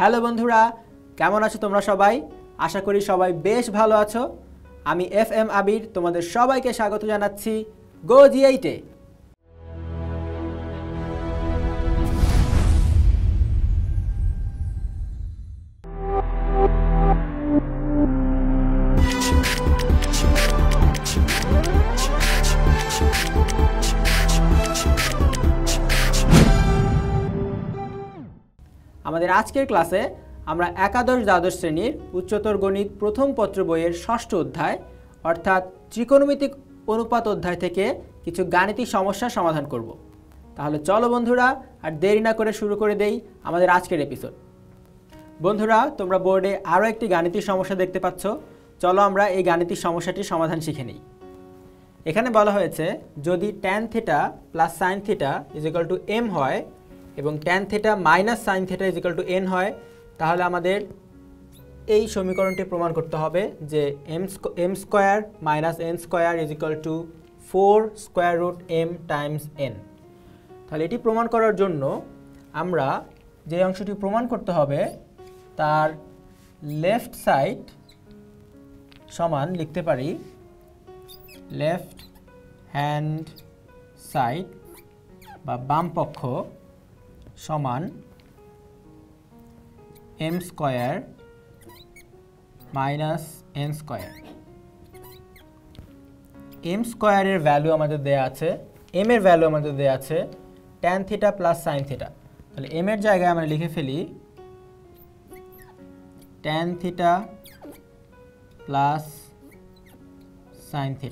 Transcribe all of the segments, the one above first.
Hello বন্ধুরা, কেমন আছো তোমরা সবাই? আশা করি সবাই বেশ ভালো আছো। আমি FM আবির তোমাদের সবাইকে স্বাগত জানাচ্ছি গো জি8-এ। আমাদের আজকের ক্লাসে আমরা একাদশ দ্বাদশ শ্রেণীর উচ্চতর গণিত প্রথম পত্র বইয়ের ষষ্ঠ অধ্যায় অর্থাৎ ত্রিকোণমিতিক অনুপাত অধ্যায় থেকে কিছু গাণিতিক সমস্যার সমাধান করব। তাহলে চলো বন্ধুরা, আর দেরি না করে শুরু করে দেই আমাদের আজকের এপিসোড। বন্ধুরা, তোমরা বোর্ডে আরও একটি গাণিতিক সমস্যা দেখতে পাচ্ছ। চলো আমরা এই গাণিতিক সমস্যাটির সমাধান শিখে নিই। এখানে বলা হয়েছে যদি tan θ প্লাস sin θ = m হয় এবং tan θ মাইনাস sin θ = n হয়, তাহলে আমাদের এই সমীকরণটি প্রমাণ করতে হবে যে m square minus n square = 4 square root m times n। তাহলে এটি প্রমাণ করার জন্য আমরা যে অংশটি প্রমাণ করতে হবে তার লেফট সাইড সমান লিখতে পারি লেফট হ্যান্ড সাইড বা বাম পক্ষ সমান m square minus n square. m স্কয়ারের ভ্যালু আমাদের দেয়া আছে, m এর ভ্যালু আমাদের দেয়া আছে tan θ প্লাস sin θ। তাহলে m এর জায়গায় আমরা লিখে ফেলি tan θ প্লাস sin θ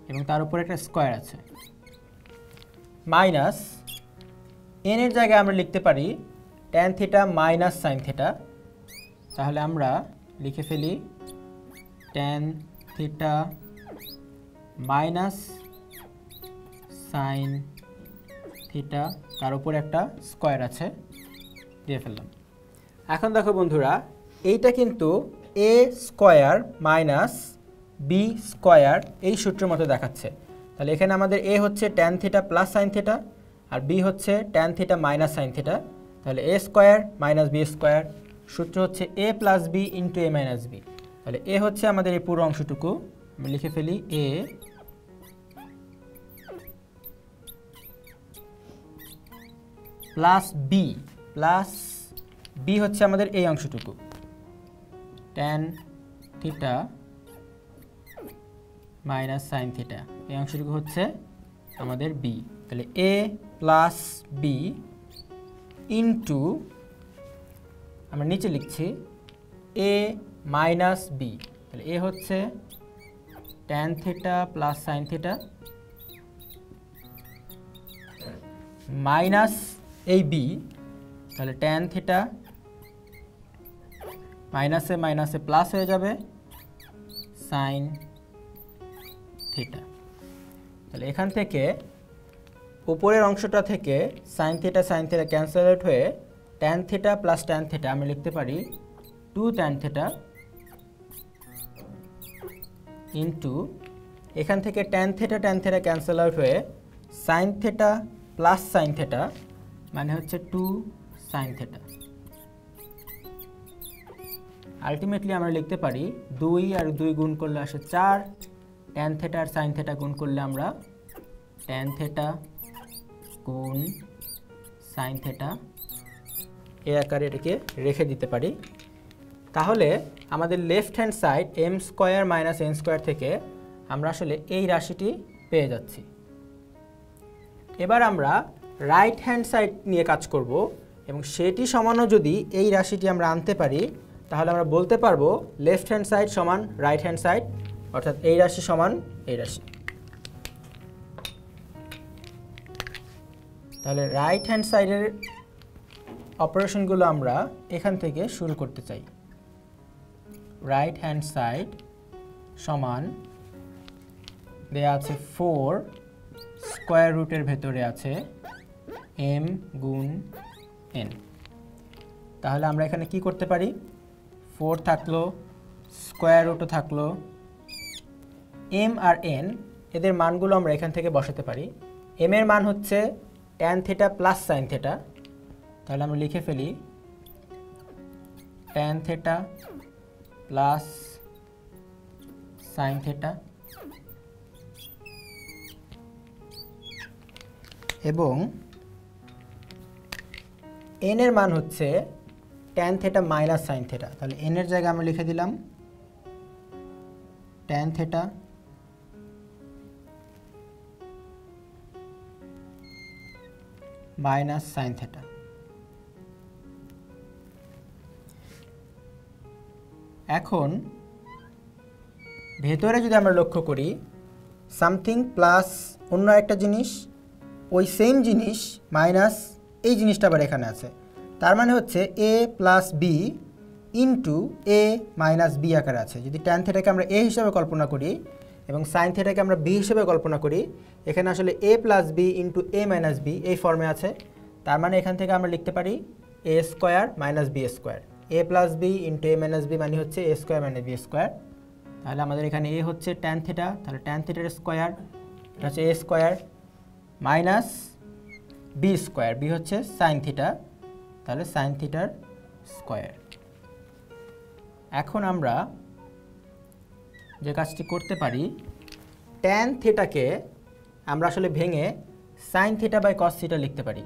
এবং তার উপরে একটা স্কয়ার আছে, মাইনাস n এর জায়গায় আমরা লিখতে পারি tan θ মাইনাস sin θ। তাহলে আমরা লিখে ফেলি tan θ মাইনাস sin θ, তার উপরে একটা স্কয়ার আছে, দিয়ে ফেললাম। এখন দেখো বন্ধুরা, এইটা কিন্তু a square minus b square এই সূত্রের মতো দেখাচ্ছে। তাহলে এখানে আমাদের a হচ্ছে tan θ প্লাস sin θ আর b হচ্ছে tan θ মাইনাস sin θ। তাহলে a square minus b square, সূত্র হচ্ছে a plus b into a minus b। তাহলে a হচ্ছে আমাদের এই পুরো অংশটুকু, আমি লিখে ফেলি a প্লাস b হচ্ছে আমাদের এই অংশটুকু tan θ মাইনাস sin θ, এই অংশটুকু হচ্ছে আমাদের b। তাহলে a প্লাস b ইন্টু আমরা নিচে লিখছি a মাইনাস b। তাহলে a হচ্ছে tan θ প্লাস sin θ মাইনাস এই b, তাহলে tan θ মাইনাসে মাইনাসে প্লাস হয়ে যাবে sin θ। তাহলে এখান থেকে উপরের অংশটা থেকে sin θ ক্যান্সেল আউট হয়ে tan θ প্লাস tan θ আমি লিখতে পারি 2 tan θ ইন্টু এখান থেকে tan θ ক্যান্সেল আউট হয়ে sin θ প্লাস sin θ মানে হচ্ছে 2 sin θ। আলটিমেটলি আমরা লিখতে পারি 2 আর 2 গুণ করলে আসে 4, tan θ আর sin θ গুণ করলে আমরা tan θ গুণ sin θ এই আকারে এটাকে রেখে দিতে পারি। তাহলে আমাদের left hand side m square minus n square থেকে আমরা আসলে এই রাশিটি পেয়ে যাচ্ছি। এবার আমরা রাইট হ্যান্ড সাইড নিয়ে কাজ করব এবং সেটি সমানও যদি এই রাশিটি আমরা আনতে পারি, তাহলে আমরা বলতে পারবো লেফট হ্যান্ড সাইড সমান রাইট হ্যান্ড সাইড, অর্থাৎ এই রাশি সমান এই রাশি। তাহলে রাইট হ্যান্ড সাইডের অপারেশনগুলো আমরা এখান থেকে শুরু করতে চাই। রাইট হ্যান্ড সাইড সমান দেয়া আছে 4 স্কয়ার রুটের ভেতরে আছে m গুণ n। তাহলে আমরা এখানে কি করতে পারি, 4 থাকলো, স্কয়ার রুটও থাকলো, m আর n এদের মানগুলো আমরা এখান থেকে বসাতে পারি। m এর মান হচ্ছে tan θ প্লাস sin θ তাহলে আমরা লিখে ফেলি tan theta plus sin theta এবং n এর মান হচ্ছে tan theta minus sin theta. তাহলে n এর জায়গায় আমরা লিখে দিলাম tan theta minus sin theta. এখন ভেতরে যদি আমরা লক্ষ্য করি সামথিং প্লাস অন্য একটা জিনিস, ওই সেম জিনিস মাইনাস এই জিনিসটা আবার এখানে আছে, তার মানে হচ্ছে a plus B into a minus B আকারে আছে। যদি tan থিটাকে আমরা a হিসেবে কল্পনা করি এবং sin থিটাকে আমরা b হিসেবে কল্পনা করি, এখানে আসলে a plus B into a minus B এই ফর্মে আছে। তার মানে এখান থেকে আমরা লিখতে পারি a square minus B square. a plus B into a minus B মানে হচ্ছে a square minus B square. তাহলে আমাদের এখানে a হচ্ছে tan থিটা, তাহলে tan থিটার স্কোয়ার এটা হচ্ছে a square minus B square, B হচ্ছে sin থিটা, তাহলে sin থিটার স্কোয়ার। এখন আমরা যে কাজটি করতে পারি, tan থিটাকে আমরা আসলে ভেঙে sin theta by cos theta লিখতে পারি।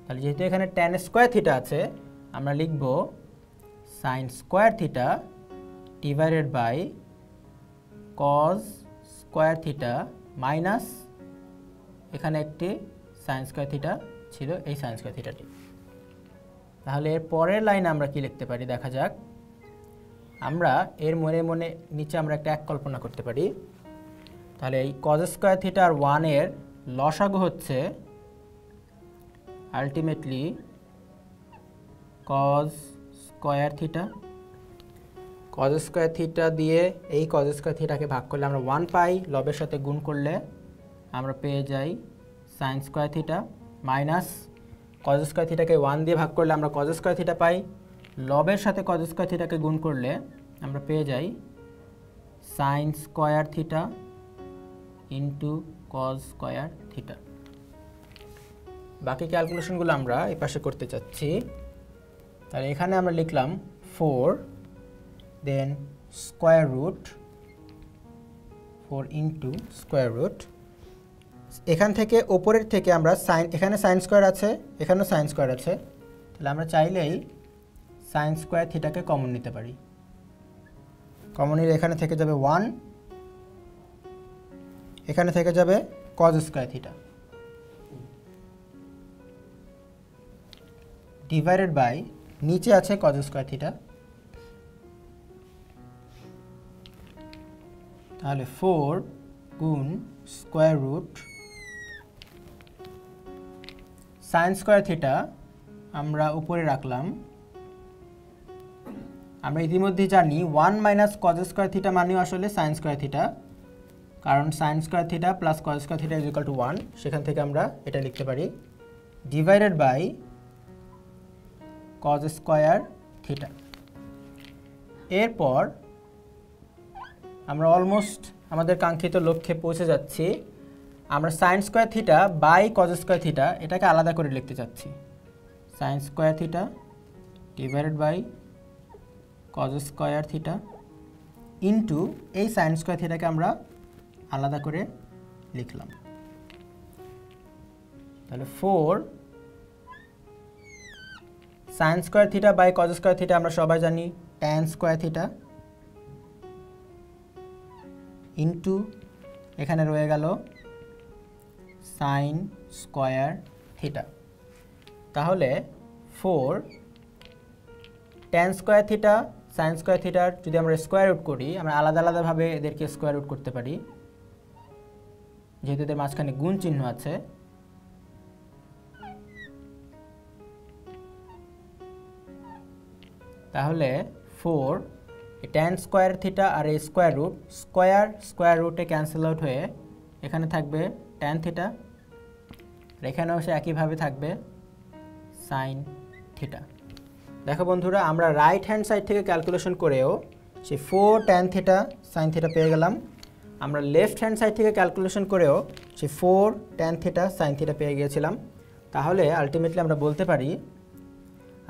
তাহলে যেহেতু এখানে tan স্কোয়ার থিটা আছে, আমরা লিখব sin square theta divided by cos square theta minus এখানে একটি sin স্কোয়ার থিটা ছিল, এই sin স্কোয়ার থিটাটি। তাহলে এর পরের লাইনে আমরা কি লিখতে পারি দেখা যাক। আমরা এর মনে মনে নিচে আমরা একটা এক কল্পনা করতে পারি। তাহলে এই cos স্কোয়ার থিটা আর 1 এর লসাগু হচ্ছে ultimately cos square theta. cos square theta দিয়ে এই cos স্কোয়ার থিটাকে ভাগ করলে আমরা 1 পাই, লবের সাথে গুণ করলে আমরা পেয়ে যাই sin square theta minus cos square থিটাকে 1 দিয়ে ভাগ করলে আমরা cos স্কোয়ার থিটা পাই, লবের সাথে cos স্কোয়ার থিটাকে গুণ করলে আমরা পেয়ে যাই sin square theta into cos square theta. বাকি ক্যালকুলেশনগুলো আমরা এই পাশে করতে চাচ্ছি। তাহলে এখানে আমরা লিখলাম 4 then square root 4 into square root, এখান থেকে ওপরের থেকে আমরা সাইন, এখানে সাইন স্কোয়ার আছে এখানেও সাইন স্কোয়ার আছে, তাহলে আমরা চাইলেই সাইন স্কোয়ার থিটাকে কমন নিতে পারি। কমন নিলে এখানে থেকে যাবে 1, এখানে থেকে যাবে cos square theta divided by নিচে আছে cos স্কোয়ার থিটা। তাহলে 4 গুণ square root sine square theta আমরা উপরে রাখলাম। আমরা ইতিমধ্যে জানি 1 মাইনাস cos স্কোয়ার থিটা মানেও আসলে সাইন স্কোয়ার থিটা, কারণ sine square theta plus cos square theta is equal to 1, সেখান থেকে আমরা এটা লিখতে পারি divided by cos square theta. এরপর আমরা অলমোস্ট আমাদের কাঙ্ক্ষিত লক্ষ্যে পৌঁছে যাচ্ছি। আমরা sine square theta by cos square theta এটাকে আলাদা করে লিখতে চাচ্ছি। Sine square theta divided by cos square theta into এই সাইন স্কোয়ার থিটাকে আমরা আলাদা করে লিখলাম। তাহলে 4 sign square theta by cos square theta আমরা সবাই জানি tan স্কোয়ার থিটা ইন্টু এখানে রয়ে গেল সাইন স্কোয়ার থিটা। তাহলে 4 tan square theta sine square থিটার যদি আমরা স্কোয়ার রুট করি, আমরা আলাদা আলাদাভাবে এদেরকে স্কোয়ার রুট করতে পারি যেহেতু এদের মাঝখানে গুণ চিহ্ন আছে। তাহলে 4 tan স্কোয়ার থিটা আর এই স্কোয়ার রুটে ক্যান্সেল আউট হয়ে এখানে থাকবে tan থিটা, আর এখানেও সে একইভাবে থাকবে সাইন থিটা। দেখো বন্ধুরা, আমরা রাইট হ্যান্ড সাইড থেকে ক্যালকুলেশন করেও সেই 4 tan থিটা সাইন থিটা পেয়ে গেলাম, আমরা লেফট হ্যান্ড সাইড থেকে ক্যালকুলেশন করেও সেই 4 tan থিটা সাইন থিটা পেয়ে গিয়েছিলাম। তাহলে আলটিমেটলি আমরা বলতে পারি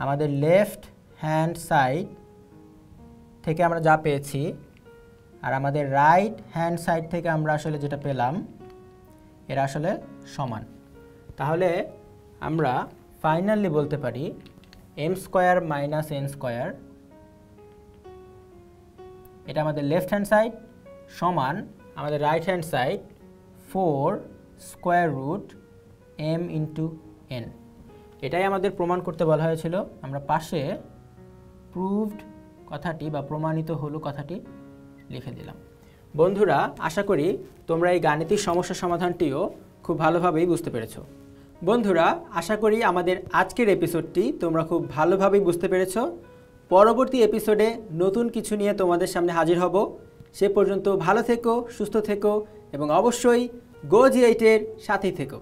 আমাদের লেফট হ্যান্ড সাইড থেকে আমরা যা পেয়েছি আর আমাদের রাইট হ্যান্ড সাইড থেকে আমরা আসলে যেটা পেলাম এরা আসলে সমান। তাহলে আমরা ফাইনালি বলতে পারি m² - n² এটা আমাদের লেফট হ্যান্ড সাইড সমান আমাদের right hand side 4√m × n। এটাই আমাদের প্রমাণ করতে বলা হয়েছিল। আমরা পাশে প্রুভড কথাটি বা প্রমাণিত হলো কথাটি লিখে দিলাম। বন্ধুরা, আশা করি তোমরা এই গাণিতিক সমস্যা সমাধানটিও খুব ভালোভাবেই বুঝতে পেরেছো। বন্ধুরা, আশা করি আমাদের আজকের এপিসোডটি তোমরা খুব ভালোভাবেই বুঝতে পেরেছো। পরবর্তী এপিসোডে নতুন কিছু নিয়ে তোমাদের সামনে হাজির হব। সে পর্যন্ত ভালো থেকো, সুস্থ থেকো এবং অবশ্যই Go G8 এর সাথেই থেকো।